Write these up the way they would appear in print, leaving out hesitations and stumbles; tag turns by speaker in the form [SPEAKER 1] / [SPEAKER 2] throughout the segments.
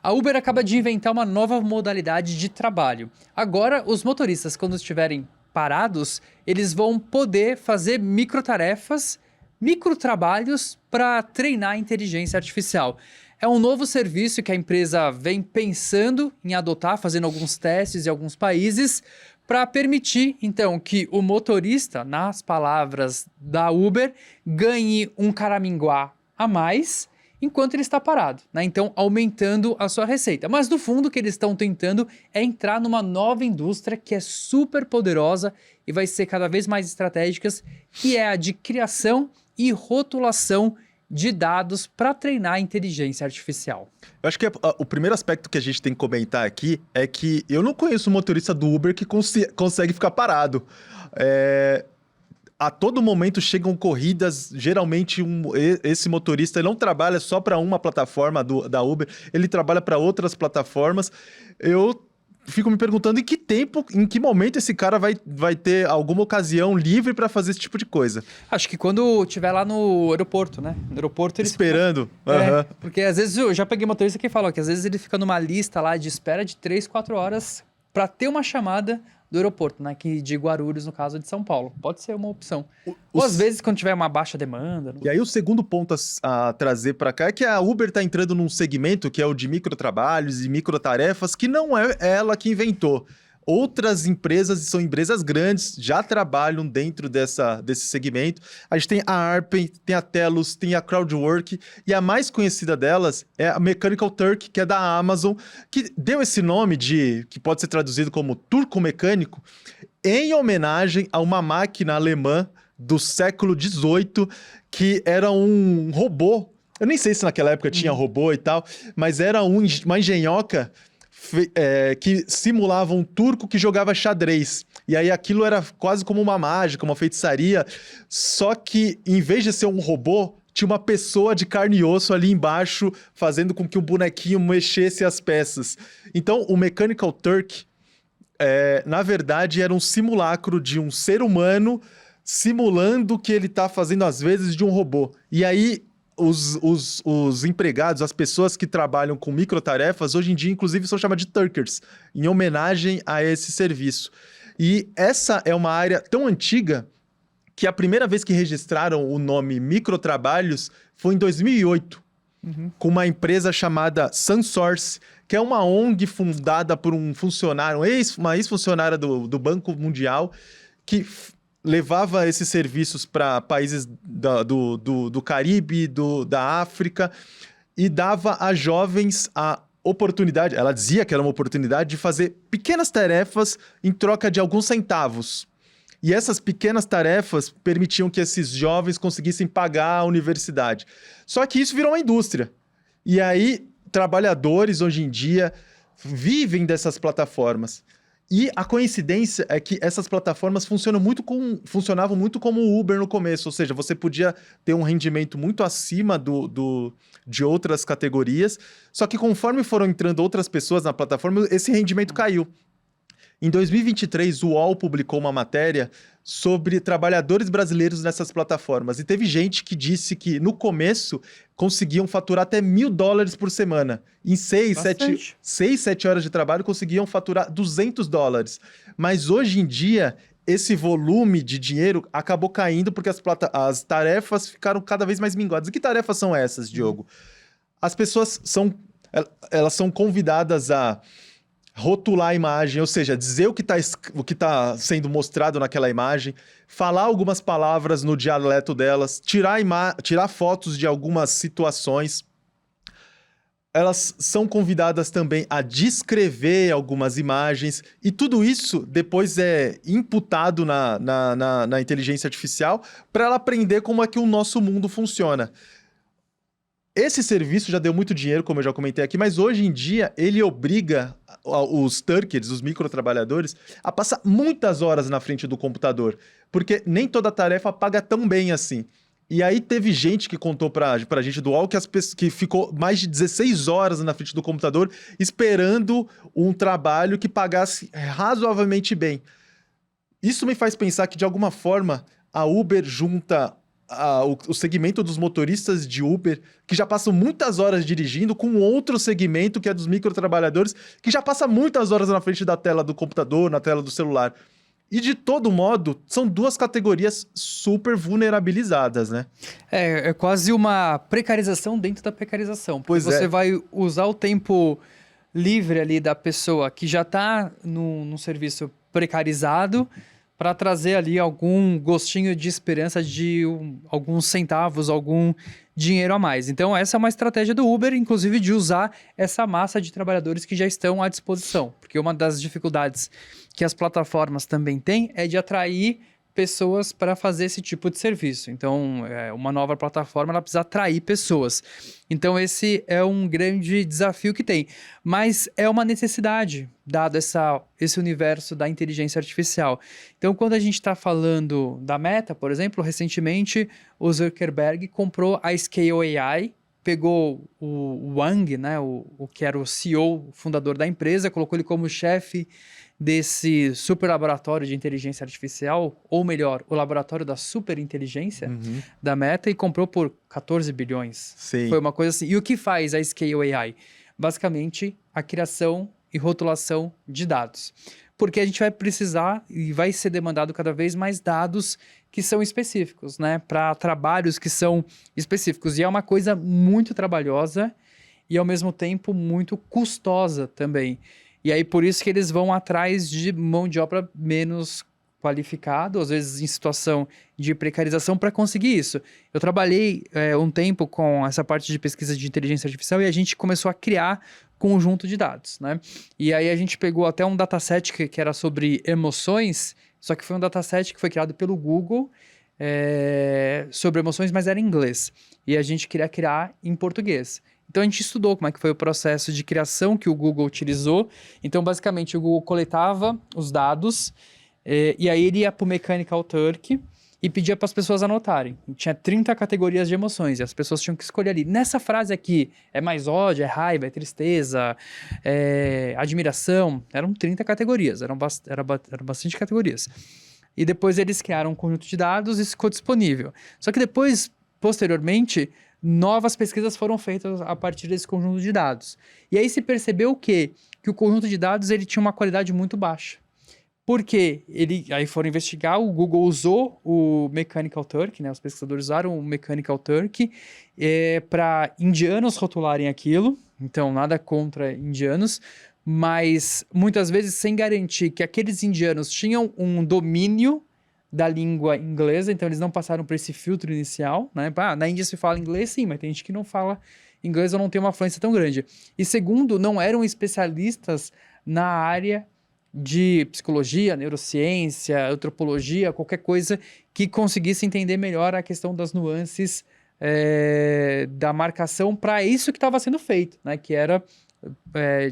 [SPEAKER 1] A Uber acaba de inventar uma nova modalidade de trabalho. Agora, os motoristas, quando estiverem parados, eles vão poder fazer microtarefas, microtrabalhos para treinar a inteligência artificial. É um novo serviço que a empresa vem pensando em adotar, fazendo alguns testes em alguns países, para permitir, então, que o motorista, nas palavras da Uber, ganhe um caraminguá a mais enquanto ele está parado, né? Então, aumentando a sua receita. Mas, no fundo, o que eles estão tentando é entrar numa nova indústria que é super poderosa e vai ser cada vez mais estratégicas, que é a de criação e rotulação de dados para treinar a inteligência artificial.
[SPEAKER 2] Eu acho que o primeiro aspecto que a gente tem que comentar aqui é que eu não conheço um motorista do Uber que consegue ficar parado. A todo momento chegam corridas, geralmente esse motorista ele não trabalha só para uma plataforma da Uber, ele trabalha para outras plataformas. Eu fico me perguntando em que momento esse cara vai ter alguma ocasião livre para fazer esse tipo de coisa.
[SPEAKER 1] Acho que quando estiver lá no aeroporto, né? No aeroporto eles
[SPEAKER 2] Esperando.
[SPEAKER 1] porque às vezes eu já peguei motorista que falou que às vezes ele fica numa lista lá de espera de 3, 4 horas para ter uma chamada do aeroporto, né? Que de Guarulhos, no caso de São Paulo. Pode ser uma opção. Ou às vezes quando tiver uma baixa demanda.
[SPEAKER 2] E aí o segundo ponto a trazer para cá é que a Uber está entrando num segmento que é o de microtrabalhos e microtarefas, que não é ela que inventou. Outras empresas, e são empresas grandes, já trabalham dentro desse segmento. A gente tem a Arpen, tem a Telus, tem a Crowdwork, e a mais conhecida delas é a Mechanical Turk, que é da Amazon, que deu esse nome que pode ser traduzido como turco mecânico, em homenagem a uma máquina alemã do século XVIII, que era um robô. Eu nem sei se naquela época tinha robô e tal, mas era uma engenhoca que simulava um turco que jogava xadrez. E aí aquilo era quase como uma mágica, uma feitiçaria, só que em vez de ser um robô, tinha uma pessoa de carne e osso ali embaixo, fazendo com que o bonequinho mexesse as peças. Então, o Mechanical Turk, na verdade, era um simulacro de um ser humano simulando o que ele está fazendo, às vezes, de um robô. E aí, os empregados, as pessoas que trabalham com microtarefas, hoje em dia, inclusive, são chamadas de Turkers, em homenagem a esse serviço. E essa é uma área tão antiga que a primeira vez que registraram o nome microtrabalhos foi em 2008, com uma empresa chamada SunSource, que é uma ONG fundada por um funcionário, uma ex-funcionária do Banco Mundial, que levava esses serviços para países do Caribe, da África, e dava a jovens a oportunidade, ela dizia que era uma oportunidade de fazer pequenas tarefas em troca de alguns centavos. E essas pequenas tarefas permitiam que esses jovens conseguissem pagar a universidade. Só que isso virou uma indústria. E aí, trabalhadores hoje em dia vivem dessas plataformas. E a coincidência é que essas plataformas funcionavam muito como o Uber no começo, ou seja, você podia ter um rendimento muito acima de outras categorias, só que conforme foram entrando outras pessoas na plataforma, esse rendimento caiu. Em 2023, o UOL publicou uma matéria sobre trabalhadores brasileiros nessas plataformas. E teve gente que disse que, no começo, conseguiam faturar até $1.000 por semana. Em 6, 7 horas de trabalho, conseguiam faturar $200. Mas, hoje em dia, esse volume de dinheiro acabou caindo porque as tarefas ficaram cada vez mais minguadas. E que tarefas são essas, Diogo? As pessoas elas são convidadas a rotular a imagem, ou seja, dizer o que tá sendo mostrado naquela imagem, falar algumas palavras no dialeto delas, tirar fotos de algumas situações. Elas são convidadas também a descrever algumas imagens, e tudo isso depois é imputado na inteligência artificial para ela aprender como é que o nosso mundo funciona. Esse serviço já deu muito dinheiro, como eu já comentei aqui, mas hoje em dia ele obriga os Turkers, os microtrabalhadores, a passar muitas horas na frente do computador, porque nem toda tarefa paga tão bem assim. E aí teve gente que contou pra gente do UOL que ficou mais de 16 horas na frente do computador esperando um trabalho que pagasse razoavelmente bem. Isso me faz pensar que, de alguma forma, a Uber junta o segmento dos motoristas de Uber, que já passam muitas horas dirigindo, com outro segmento, que é dos microtrabalhadores, que já passa muitas horas na frente da tela do computador, na tela do celular. E, de todo modo, são duas categorias super vulnerabilizadas, né?
[SPEAKER 1] É quase uma precarização dentro da precarização. Porque
[SPEAKER 2] Pois
[SPEAKER 1] você
[SPEAKER 2] é.
[SPEAKER 1] vai usar o tempo livre ali da pessoa que já está num serviço precarizado para trazer ali algum gostinho de esperança de alguns centavos, algum dinheiro a mais. Então, essa é uma estratégia do Uber, inclusive, de usar essa massa de trabalhadores que já estão à disposição. Porque uma das dificuldades que as plataformas também têm é de atrair pessoas para fazer esse tipo de serviço. Então, uma nova plataforma ela precisa atrair pessoas. Então, esse é um grande desafio que tem. Mas é uma necessidade, dado esse universo da inteligência artificial. Então, quando a gente está falando da Meta, por exemplo, recentemente o Zuckerberg comprou a Scale AI, pegou o Wang, né, o que era o CEO, o fundador da empresa, colocou ele como chefe desse super laboratório de inteligência artificial, ou melhor, o laboratório da superinteligência da Meta, e comprou por 14 bilhões.
[SPEAKER 2] Sim.
[SPEAKER 1] Foi uma coisa assim. E o que faz a Scale AI? Basicamente, a criação e rotulação de dados. Porque a gente vai precisar e vai ser demandado cada vez mais dados que são específicos, né? Para trabalhos que são específicos. E é uma coisa muito trabalhosa e, ao mesmo tempo, muito custosa também. E aí, por isso que eles vão atrás de mão de obra menos qualificada, às vezes em situação de precarização, para conseguir isso. Eu trabalhei um tempo com essa parte de pesquisa de inteligência artificial e a gente começou a criar conjunto de dados, né? E aí a gente pegou até um dataset que era sobre emoções, só que foi um dataset que foi criado pelo Google sobre emoções, mas era em inglês. E a gente queria criar em português. Então, a gente estudou como é que foi o processo de criação que o Google utilizou. Então, basicamente, o Google coletava os dados e aí ele ia para o Mechanical Turk e pedia para as pessoas anotarem. E tinha 30 categorias de emoções e as pessoas tinham que escolher ali. Nessa frase aqui, é mais ódio, é raiva, é tristeza, é admiração. Eram 30 categorias, eram bastante categorias. E depois eles criaram um conjunto de dados e isso ficou disponível. Só que depois, posteriormente, novas pesquisas foram feitas a partir desse conjunto de dados. E aí se percebeu o quê? Que o conjunto de dados ele tinha uma qualidade muito baixa. Por quê? Aí foram investigar, o Google usou o Mechanical Turk, né? Os pesquisadores usaram o Mechanical Turk para indianos rotularem aquilo. Então, nada contra indianos, mas muitas vezes sem garantir que aqueles indianos tinham um domínio da língua inglesa, então eles não passaram por esse filtro inicial, né? Na Índia se fala inglês, sim, mas tem gente que não fala inglês ou não tem uma fluência tão grande. E segundo, não eram especialistas na área de psicologia, neurociência, antropologia, qualquer coisa que conseguisse entender melhor a questão das nuances da marcação para isso que estava sendo feito, né? Que era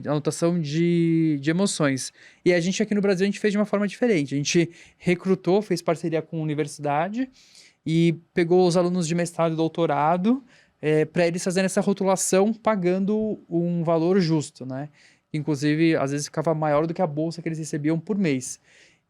[SPEAKER 1] anotação de emoções. E a gente aqui no Brasil, a gente fez de uma forma diferente. A gente recrutou, fez parceria com a universidade e pegou os alunos de mestrado e doutorado para eles fazerem essa rotulação pagando um valor justo, né? Inclusive, às vezes ficava maior do que a bolsa que eles recebiam por mês.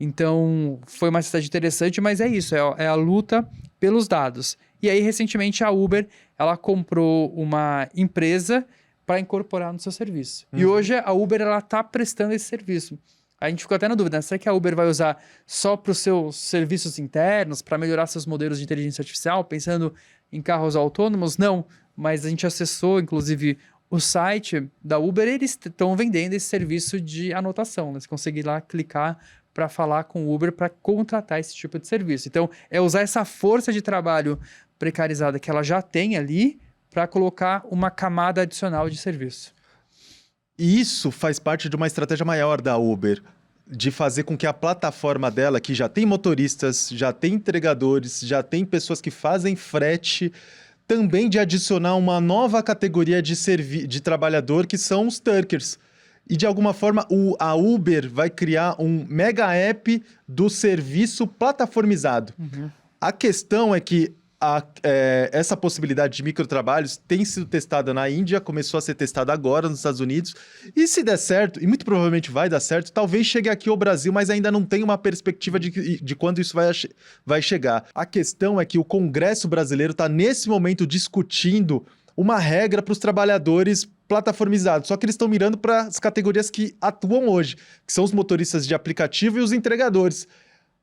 [SPEAKER 1] Então, foi uma estratégia interessante, mas é isso, é a luta pelos dados. E aí, recentemente, a Uber, ela comprou uma empresa para incorporar no seu serviço. E hoje a Uber ela está prestando esse serviço. A gente ficou até na dúvida, né? Será que a Uber vai usar só para os seus serviços internos, para melhorar seus modelos de inteligência artificial, pensando em carros autônomos? Não, mas a gente acessou, inclusive, o site da Uber, eles estão vendendo esse serviço de anotação, né? Você consegue ir lá clicar para falar com o Uber para contratar esse tipo de serviço. Então, é usar essa força de trabalho precarizada que ela já tem ali para colocar uma camada adicional de serviço.
[SPEAKER 2] Isso faz parte de uma estratégia maior da Uber, de fazer com que a plataforma dela, que já tem motoristas, já tem entregadores, já tem pessoas que fazem frete, também de adicionar uma nova categoria de trabalhador, que são os Turkers. E, de alguma forma, a Uber vai criar um mega app do serviço plataformizado. A questão é que essa possibilidade de microtrabalhos tem sido testada na Índia, começou a ser testada agora nos Estados Unidos, e se der certo, e muito provavelmente vai dar certo, talvez chegue aqui ao Brasil, mas ainda não tem uma perspectiva de quando isso vai chegar. A questão é que o Congresso brasileiro está, nesse momento, discutindo uma regra para os trabalhadores plataformizados, só que eles estão mirando para as categorias que atuam hoje, que são os motoristas de aplicativo e os entregadores.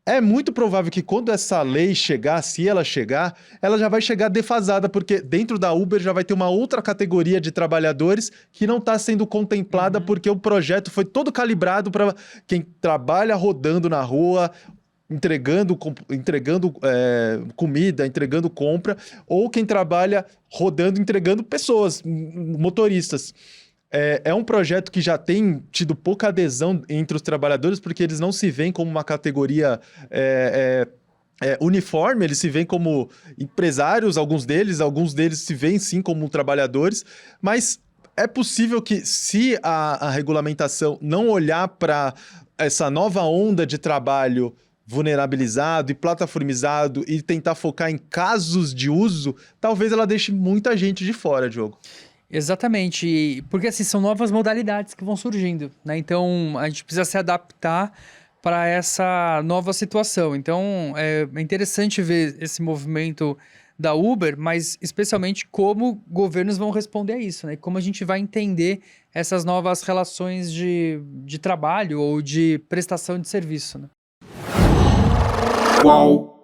[SPEAKER 2] É muito provável que quando essa lei chegar, se ela chegar, ela já vai chegar defasada, porque dentro da Uber já vai ter uma outra categoria de trabalhadores que não está sendo contemplada porque o projeto foi todo calibrado para quem trabalha rodando na rua, entregando comida, entregando compra, ou quem trabalha rodando, entregando pessoas, motoristas. É um projeto que já tem tido pouca adesão entre os trabalhadores, porque eles não se veem como uma categoria uniforme, eles se veem como empresários, alguns deles se veem sim como trabalhadores, mas é possível que, se a regulamentação não olhar para essa nova onda de trabalho vulnerabilizado e plataformizado e tentar focar em casos de uso, talvez ela deixe muita gente de fora, Diogo.
[SPEAKER 1] Exatamente, porque assim, são novas modalidades que vão surgindo, né? Então, a gente precisa se adaptar para essa nova situação. Então, é interessante ver esse movimento da Uber, mas especialmente como governos vão responder a isso, né? Como a gente vai entender essas novas relações de trabalho ou de prestação de serviço, né?
[SPEAKER 3] Qual?